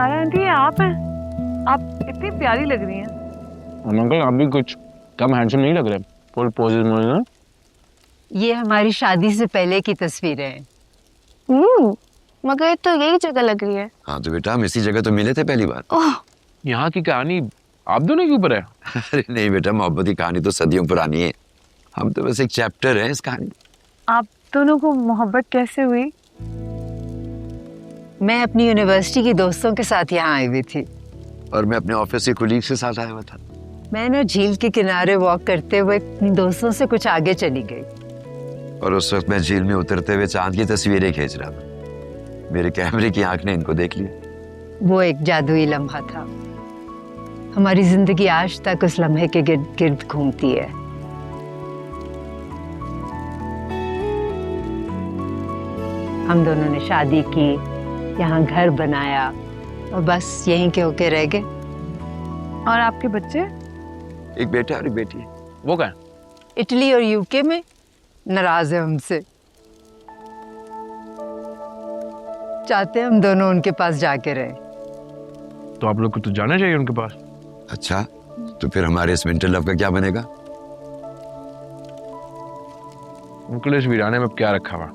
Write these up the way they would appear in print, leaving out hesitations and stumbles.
सारा आंटी आप हैं? आप इतनी प्यारी लग रही हैं। अंकल आप भी कुछ कम हैंडसम नहीं लग रहे। फुल पोजेस में ना। ये हमारी शादी से पहले की तस्वीरें हैं। मगर तो यही जगह लग रही है। हाँ तो बेटा हम इसी जगह तो मिले थे पहली बार। ओह, यहाँ की कहानी आप दोनों के ऊपर है। अरे नहीं बेटा, मोहब्बत की कहानी तो सदियों पुरानी है, हम तो बस एक चैप्टर है इस कहानी। आप दोनों को मोहब्बत कैसे हुई? मैं अपनी यूनिवर्सिटी की दोस्तों के साथ यहाँ आई हुई थी। और मैं अपने ऑफिस के कुलीग के साथ आया हुआ था। मैं ना झील के किनारे वॉक करते हुए अपनी दोस्तों से कुछ आगे चली गई। और उस वक्त मैं झील में उतरते हुए चांद की तस्वीरें खींच रहा था। मेरे कैमरे की आंख ने इनको देख लिया। वो एक जादुई लम्हा था। हमारी जिंदगी आज तक उस लम्हे के गिर्द गिर्द घूमती है। हम दोनों ने शादी की, यहाँ घर बनाया और बस यहीं के होके रह गए। और आपके बच्चे? एक बेटा और एक बेटी है। वो क्या है? इटली और यूके में नाराज है हमसे। चाहते हैं हम दोनों उनके पास जाके रहें। तो आप लोग को तो जाना चाहिए उनके पास। अच्छा तो फिर हमारे इस विंटर लव का क्या बनेगा? उनके इस वीराने में क्या रखा हुआ?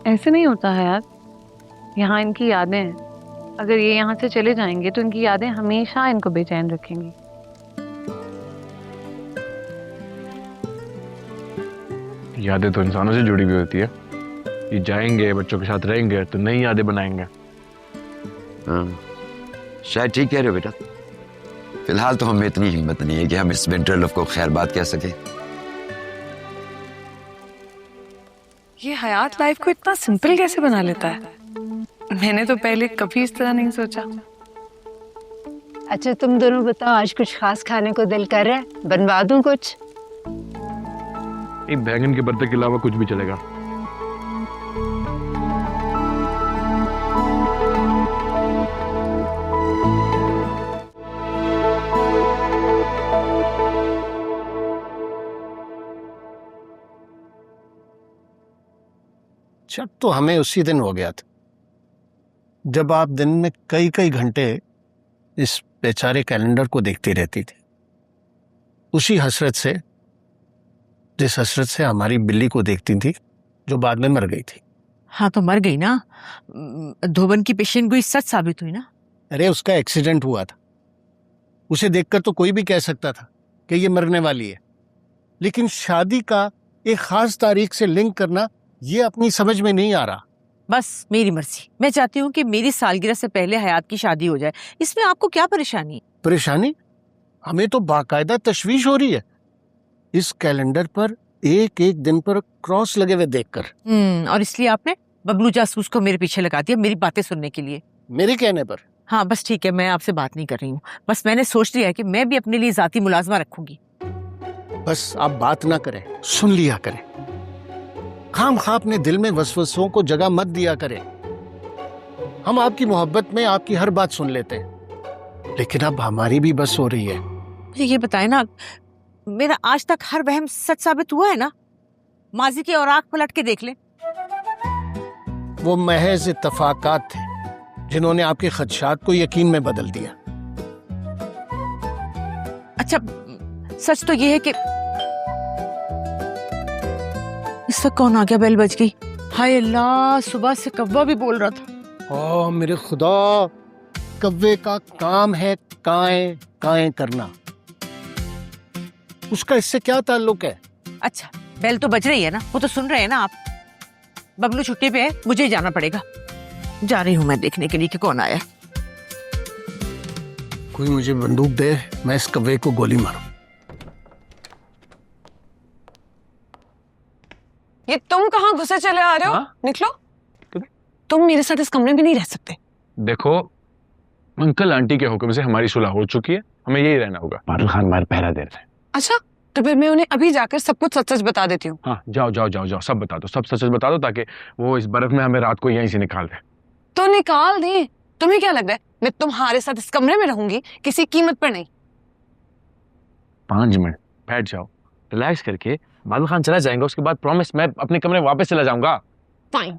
ऐसे नहीं होता है यार। यहाँ इनकी यादें हैं। अगर ये यहाँ से चले जाएंगे तो इनकी यादें हमेशा इनको बेचैन रखेंगी। यादें तो इंसानों से जुड़ी हुई होती है। ये जाएंगे, बच्चों के साथ रहेंगे तो नई यादें बनाएंगे। हाँ शायद ठीक कह रहे हो बेटा। फिलहाल तो हमें इतनी हिम्मत नहीं है कि हम इस विंटर लव को खैर बात कह सके। ये हयात लाइफ को इतना सिंपल कैसे बना लेता है? मैंने तो पहले कभी इस तरह नहीं सोचा। अच्छा तुम दोनों बताओ, आज कुछ खास खाने को दिल कर रहा है? बनवा दूं कुछ? एक बैंगन के भरते के अलावा कुछ भी चलेगा। शक तो हमें उसी दिन हो गया था जब आप दिन में कई कई घंटे इस बेचारे कैलेंडर को देखती रहती थी, उसी हसरत से जिस हसरत से हमारी बिल्ली को देखती थी जो बाद में मर गई थी। हाँ तो मर गई ना। धोबन की पेशेंट गोई सच साबित हुई ना। अरे उसका एक्सीडेंट हुआ था, उसे देखकर तो कोई भी कह सकता था कि ये मरने वाली है, लेकिन शादी का एक खास तारीख से लिंक करना ये अपनी समझ में नहीं आ रहा। बस मेरी मर्जी। मैं चाहती हूँ कि मेरी सालगिरह से पहले हयात की शादी हो जाए। इसमें आपको क्या परेशानी? परेशानी? हमें तो बाकायदा तशवीश हो रही है इस कैलेंडर पर एक एक दिन पर क्रॉस लगे हुए देखकर। और इसलिए आपने बबलू जासूस को मेरे पीछे लगा दिया मेरी बातें सुनने के लिए। मेरे कहने पर? हाँ बस ठीक है, मैं आपसे बात नहीं कर रही हूँ। बस मैंने सोच लिया है कि मैं भी अपने लिए जाती मुलाजमा रखूंगी। बस आप बात ना करें, सुन लिया करें। खाम खा अपने दिल में वसवसों को जगह मत दिया करें। हम आपकी मोहब्बत में आपकी हर बात सुन लेते हैं, लेकिन अब हमारी भी बस हो रही है। मुझे ये बताए ना, मेरा आज तक हर वहम सच साबित हुआ है ना? माजी के औराक पलट के देख ले। वो महज इत्तफाकात थे जिन्होंने आपके खदशात को यकीन में बदल दिया। अच्छा सच तो ये है कि इस वक्त कौन आ गया? बेल बज गई। हाय अल्लाह, सुबह से कव्वा भी बोल रहा था। ओ मेरे खुदा, कव्वे का काम है काएं काएं करना, उसका इससे क्या ताल्लुक है? अच्छा बेल तो बज रही है ना, वो तो सुन रहे हैं ना आप। बबलू छुट्टी पे है, मुझे ही जाना पड़ेगा। जा रही हूँ मैं देखने के लिए कि कौन आया। कोई मुझे बंदूक दे, मैं इस कव्वे को गोली मारूं। ये तुम कहाँ घुसे चले आ रहे हो? हाँ? निकलो। तुम मेरे साथ इस कमरे में नहीं रह सकते। देखो अंकल आंटी के हुक्म से हमारी सुलह हो चुकी है, हमें यही रहना होगा। बादल खान हमारे पहरा दे रहे हैं। अच्छा तो फिर मैं उन्हें अभी जाकर सब कुछ सच सच बता देती हूँ। हाँ जाओ जाओ जाओ जाओ, सब बता दो, सब सच सच बता दो, ताकि वो इस बर्फ में हमें रात को यहीं से निकाल दे। तो निकाल दे। तुम्हें क्या लग रहा है मैं तुम्हारे साथ इस कमरे में रहूंगी? किसी कीमत पर नहीं। 5 मिनट बैठ जाओ, रिलैक्स करके बादल खान चला जाएंगे, उसके बाद प्रॉमिस मैं अपने कमरे वापस चला जाऊंगा। फाइन।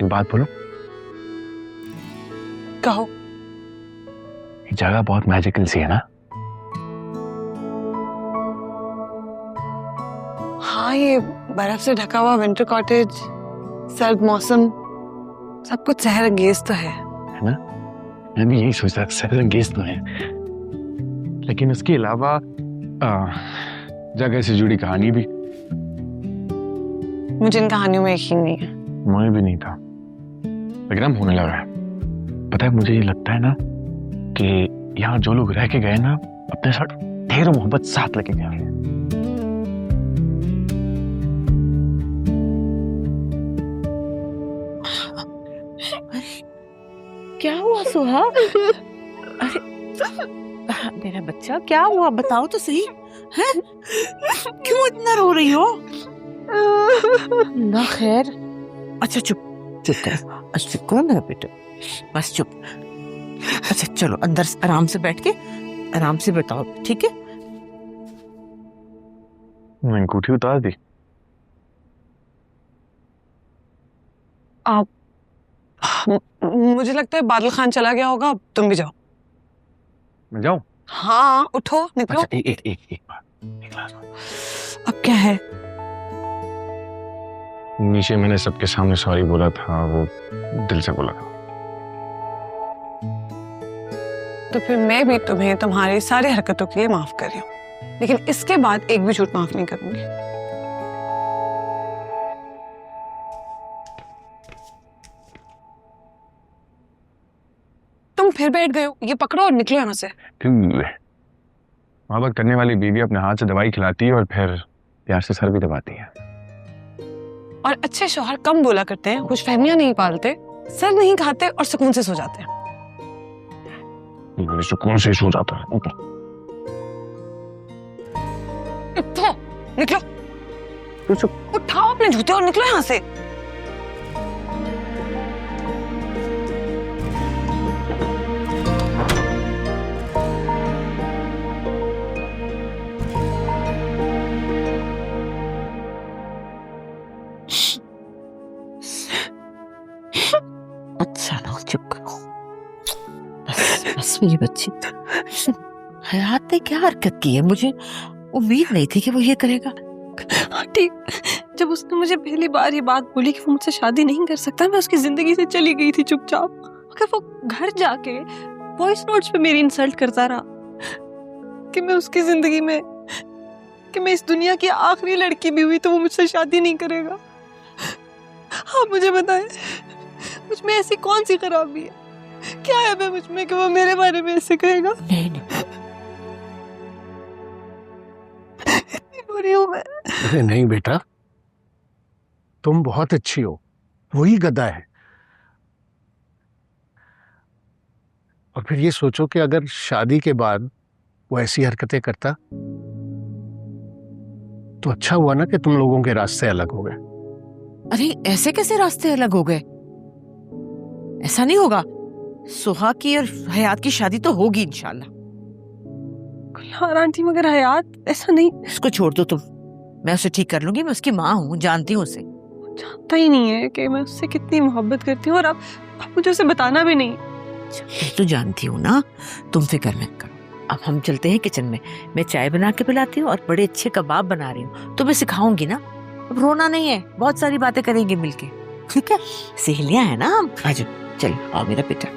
बात बोलो? कहो। ये जगह बहुत मैजिकल सी है ना? हाँ, ये बर्फ से ढका हुआ विंटर कॉटेज, सर्द मौसम, सब कुछ सहरंगेज तो है ना? मैं भी यही सोच रहा था, सहरंगेज तो है, लेकिन उसके अलावा जगह से जुड़ी कहानी भी। मुझे इन कहानियों में यकीन नहीं है। मुझे भी नहीं था, लेकिन अब होने लगा है। पता है, मुझे ये लगता है ना कि यहाँ जो लोग रह के गए ना, अपने साथ ढेरों मोहब्बत साथ लेके गए हैं। क्या हुआ सुहा? अरे मेरा बच्चा, क्या हुआ? बताओ तो सही, हैं? क्यों इतना रो रही हो? ना खैर। अच्छा चुप चुप कर, अच्छा चुप करो मेरा बेटा, बस चुप। अच्छा चलो अंदर आराम से बैठ के आराम से बताओ, ठीक है? मैं अंगूठी उतार दी। आप मुझे लगता है बादल खान चला गया होगा, अब तुम भी जाओ। मैं जाऊं? हाँ, उठो, निकलो। अच्छा, एक बात। अब क्या है? नीचे मैंने सबके सामने सॉरी बोला था, वो दिल से बोला था। तो फिर मैं भी तुम्हें तुम्हारी सारी हरकतों के लिए माफ कर रही हूँ, लेकिन इसके बाद एक भी झूठ माफ नहीं करूंगी। तुम फिर बैठ गए हो, ये पकड़ो और निकलो यहाँ से। मोहब्बत करने वाली बीवी अपने हाथ से दवाई खिलाती है और फिर प्यार से सर भी दबाती है। और अच्छे शौहर कम बोला करते हैं, खुशफहमियां नहीं पालते, सर नहीं खाते और सुकून से सो जाते हैं। सुकून से सो जाता है। उठो, निकलो। उठाओ अपने जूते और निकलो यहाँ से। अच्छा ना, चुप करो, बस मेरी बच्ची। हयात ने क्या हरकत की है? मुझे उम्मीद नहीं थी कि वो ये करेगा। आंटी, जब उसने मुझे पहली बार ये बात बोली कि वो मुझसे शादी नहीं कर सकता, मैं उसकी जिंदगी से चली गई थी चुपचाप। मगर वो घर जाके वॉइस नोट्स पे मेरी इंसल्ट करता रहा कि मैं उसकी जिंदगी में, कि मैं इस दुनिया की आखिरी लड़की भी हुई तो वो मुझसे शादी नहीं करेगा। आप मुझे बताएं, मुझ में ऐसी कौन सी खराबी है, क्या है मैं मुझ में कि वो मेरे बारे में ऐसे कहेगा? नहीं बुरी हूं मैं। अरे नहीं बेटा, तुम बहुत अच्छी हो, वही गधा है। और फिर ये सोचो कि अगर शादी के बाद वो ऐसी हरकतें करता तो अच्छा हुआ ना कि तुम लोगों के रास्ते अलग हो गए। अरे ऐसे कैसे रास्ते अलग हो गए? ऐसा नहीं होगा। सुहा की और हयात की शादी तो होगी इंशाल्लाह। यार आंटी, मगर हयात ऐसा नहीं। इसको छोड़ दो तुम, मैं उसे ठीक कर लूंगी। मैं उसकी माँ हूँ, जानती हूँ उसे। जानता ही नहीं है कि मैं उससे कितनी मोहब्बत करती हूँ, और अब मुझे उसे बताना भी नहीं। मैं तो जानती हूँ ना, तुम फिक्र मत करो। अब हम चलते हैं किचन में, मैं चाय बना के पिलाती हूँ और बड़े अच्छे कबाब बना रही हूँ, तुम्हें सिखाऊंगी ना। अब रोना नहीं है, बहुत सारी बातें करेंगे मिलके, ठीक है? सहेलियां है ना हम। आ जाओ, चलो आओ मेरा बेटा।